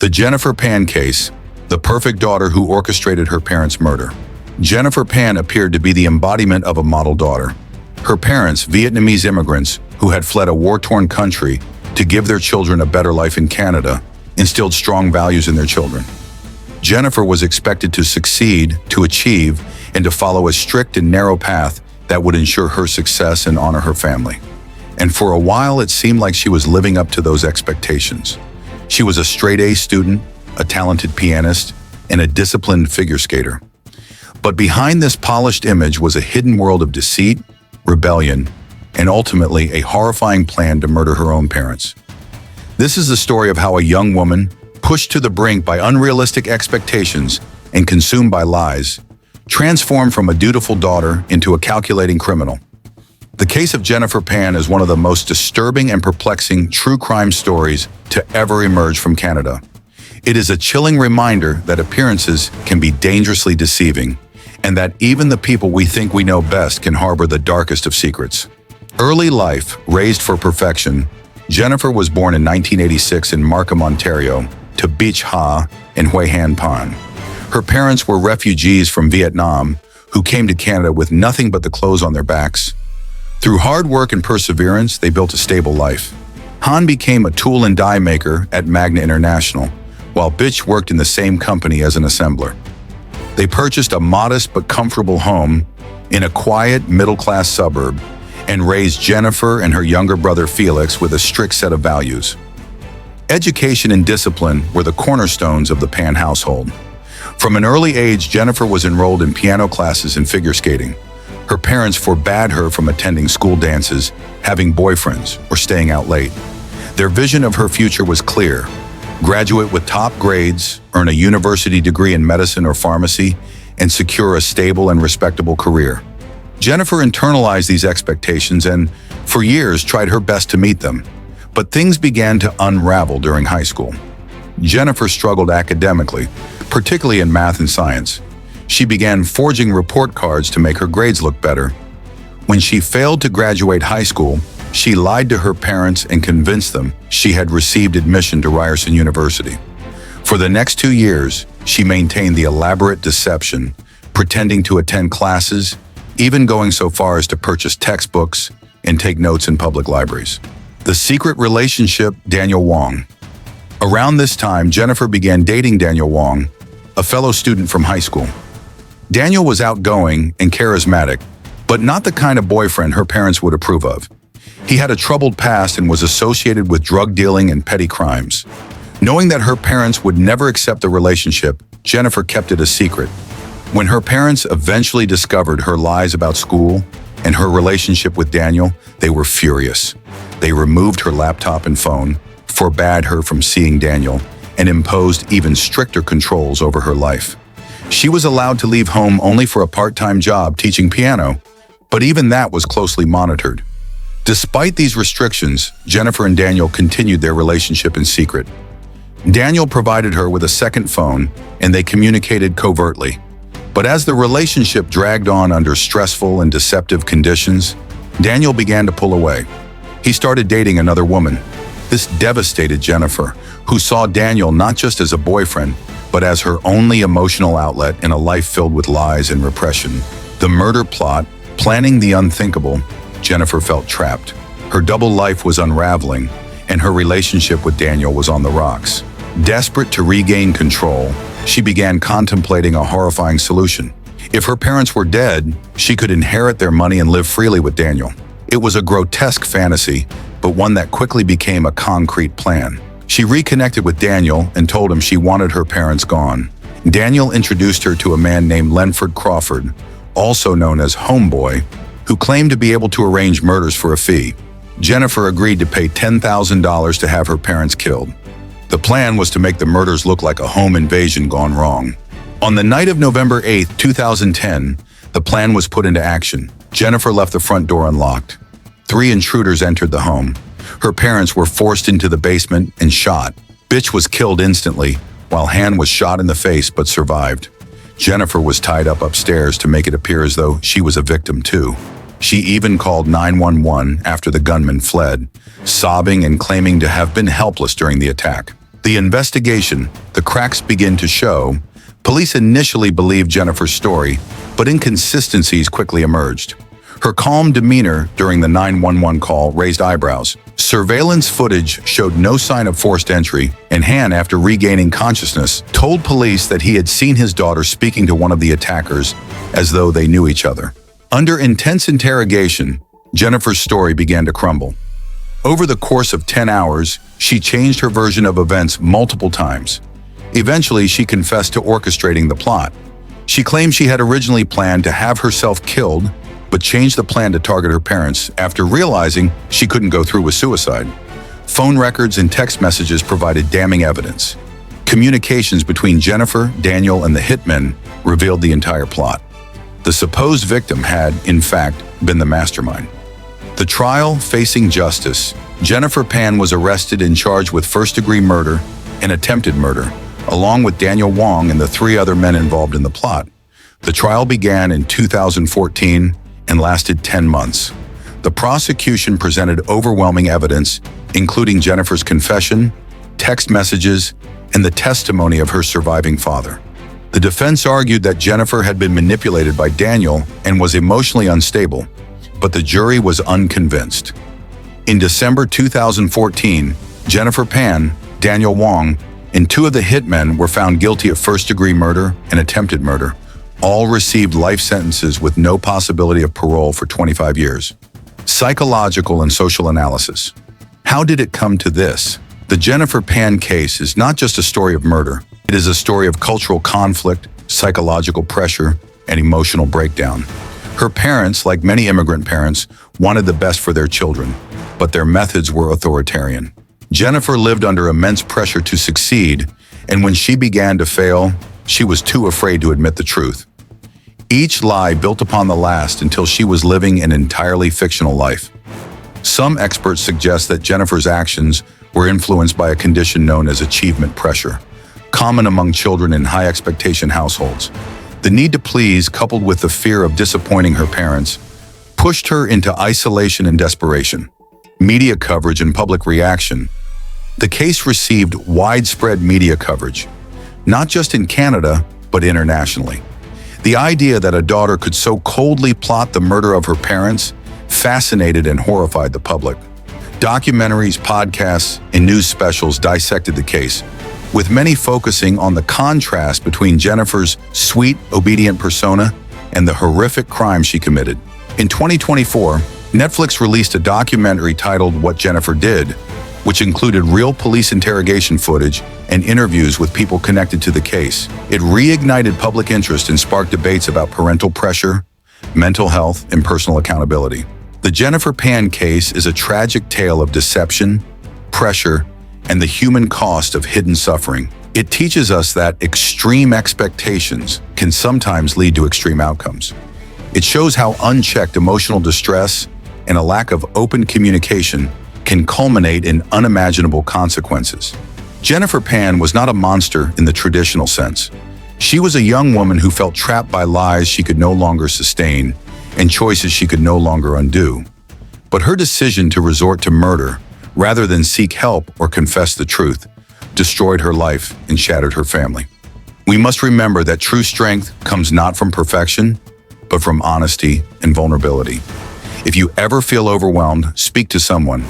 The Jennifer Pan case, the perfect daughter who orchestrated her parents' murder. Jennifer Pan appeared to be the embodiment of a model daughter. Her parents, Vietnamese immigrants who had fled a war-torn country to give their children a better life in Canada, instilled strong values in their children. Jennifer was expected to succeed, to achieve, and to follow a strict and narrow path that would ensure her success and honor her family. And for a while, it seemed like she was living up to those expectations. She was a straight-A student, a talented pianist, and a disciplined figure skater. But behind this polished image was a hidden world of deceit, rebellion, and ultimately a horrifying plan to murder her own parents. This is the story of how a young woman, pushed to the brink by unrealistic expectations and consumed by lies, transformed from a dutiful daughter into a calculating criminal. The case of Jennifer Pan is one of the most disturbing and perplexing true crime stories to ever emerge from Canada. It is a chilling reminder that appearances can be dangerously deceiving, and that even the people we think we know best can harbor the darkest of secrets. Early life, raised for perfection, Jennifer was born in 1986 in Markham, Ontario, to Beach Ha and Hue Han Pan. Her parents were refugees from Vietnam who came to Canada with nothing but the clothes on their backs. Through hard work and perseverance, they built a stable life. Han became a tool and die maker at Magna International, while Bitch worked in the same company as an assembler. They purchased a modest but comfortable home in a quiet, middle-class suburb and raised Jennifer and her younger brother Felix with a strict set of values. Education and discipline were the cornerstones of the Pan household. From an early age, Jennifer was enrolled in piano classes and figure skating. Her parents forbade her from attending school dances, having boyfriends, or staying out late. Their vision of her future was clear: graduate with top grades, earn a university degree in medicine or pharmacy, and secure a stable and respectable career. Jennifer internalized these expectations and, for years, tried her best to meet them. But things began to unravel during high school. Jennifer struggled academically, particularly in math and science. She began forging report cards to make her grades look better. When she failed to graduate high school, she lied to her parents and convinced them she had received admission to Ryerson University. For the next 2 years, she maintained the elaborate deception, pretending to attend classes, even going so far as to purchase textbooks and take notes in public libraries. The secret relationship, Daniel Wong. Around this time, Jennifer began dating Daniel Wong, a fellow student from high school. Daniel was outgoing and charismatic, but not the kind of boyfriend her parents would approve of. He had a troubled past and was associated with drug dealing and petty crimes. Knowing that her parents would never accept the relationship, Jennifer kept it a secret. When her parents eventually discovered her lies about school and her relationship with Daniel, they were furious. They removed her laptop and phone, forbade her from seeing Daniel, and imposed even stricter controls over her life. She was allowed to leave home only for a part-time job teaching piano, but even that was closely monitored. Despite these restrictions, Jennifer and Daniel continued their relationship in secret. Daniel provided her with a second phone, and they communicated covertly. But as the relationship dragged on under stressful and deceptive conditions, Daniel began to pull away. He started dating another woman. This devastated Jennifer, who saw Daniel not just as a boyfriend, but as her only emotional outlet in a life filled with lies and repression. The murder plot, planning the unthinkable, Jennifer felt trapped. Her double life was unraveling, and her relationship with Daniel was on the rocks. Desperate to regain control, she began contemplating a horrifying solution. If her parents were dead, she could inherit their money and live freely with Daniel. It was a grotesque fantasy, but one that quickly became a concrete plan. She reconnected with Daniel and told him she wanted her parents gone. Daniel introduced her to a man named Lenford Crawford, also known as Homeboy, who claimed to be able to arrange murders for a fee. Jennifer agreed to pay $10,000 to have her parents killed. The plan was to make the murders look like a home invasion gone wrong. On the night of November 8, 2010, the plan was put into action. Jennifer left the front door unlocked. 3 intruders entered the home. Her parents were forced into the basement and shot. Bitch was killed instantly, while Han was shot in the face but survived. Jennifer was tied up upstairs to make it appear as though she was a victim too. She even called 911 after the gunman fled, sobbing and claiming to have been helpless during the attack. The investigation, the cracks begin to show. Police initially believed Jennifer's story, but inconsistencies quickly emerged. Her calm demeanor during the 911 call raised eyebrows. Surveillance footage showed no sign of forced entry, and Han, after regaining consciousness, told police that he had seen his daughter speaking to one of the attackers as though they knew each other. Under intense interrogation, Jennifer's story began to crumble. Over the course of 10 hours, she changed her version of events multiple times. Eventually, she confessed to orchestrating the plot. She claimed she had originally planned to have herself killed, but changed the plan to target her parents after realizing she couldn't go through with suicide. Phone records and text messages provided damning evidence. Communications between Jennifer, Daniel, and the hitmen revealed the entire plot. The supposed victim had, in fact, been the mastermind. The trial facing justice, Jennifer Pan was arrested and charged with first-degree murder and attempted murder, along with Daniel Wong and the 3 other men involved in the plot. The trial began in 2014 and lasted 10 months. The prosecution presented overwhelming evidence, including Jennifer's confession, text messages, and the testimony of her surviving father. The defense argued that Jennifer had been manipulated by Daniel and was emotionally unstable, but the jury was unconvinced. In December 2014, Jennifer Pan, Daniel Wong, and 2 of the hitmen were found guilty of first-degree murder and attempted murder. All received life sentences with no possibility of parole for 25 years. Psychological and social analysis. How did it come to this? The Jennifer Pan case is not just a story of murder. It is a story of cultural conflict, psychological pressure, and emotional breakdown. Her parents, like many immigrant parents, wanted the best for their children, but their methods were authoritarian. Jennifer lived under immense pressure to succeed, and when she began to fail, she was too afraid to admit the truth. Each lie built upon the last until she was living an entirely fictional life. Some experts suggest that Jennifer's actions were influenced by a condition known as achievement pressure, common among children in high-expectation households. The need to please, coupled with the fear of disappointing her parents, pushed her into isolation and desperation. Media coverage and public reaction. The case received widespread media coverage, not just in Canada, but internationally. The idea that a daughter could so coldly plot the murder of her parents fascinated and horrified the public. Documentaries, podcasts, and news specials dissected the case, with many focusing on the contrast between Jennifer's sweet, obedient persona and the horrific crime she committed. In 2024, Netflix released a documentary titled What Jennifer Did, which included real police interrogation footage and interviews with people connected to the case. It reignited public interest and sparked debates about parental pressure, mental health, and personal accountability. The Jennifer Pan case is a tragic tale of deception, pressure, and the human cost of hidden suffering. It teaches us that extreme expectations can sometimes lead to extreme outcomes. It shows how unchecked emotional distress and a lack of open communication can culminate in unimaginable consequences. Jennifer Pan was not a monster in the traditional sense. She was a young woman who felt trapped by lies she could no longer sustain and choices she could no longer undo. But her decision to resort to murder, rather than seek help or confess the truth, destroyed her life and shattered her family. We must remember that true strength comes not from perfection, but from honesty and vulnerability. If you ever feel overwhelmed, speak to someone.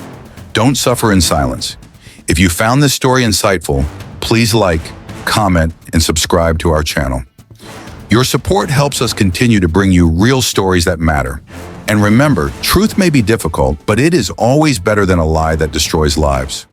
Don't suffer in silence. If you found this story insightful, please like, comment, and subscribe to our channel. Your support helps us continue to bring you real stories that matter. And remember, truth may be difficult, but it is always better than a lie that destroys lives.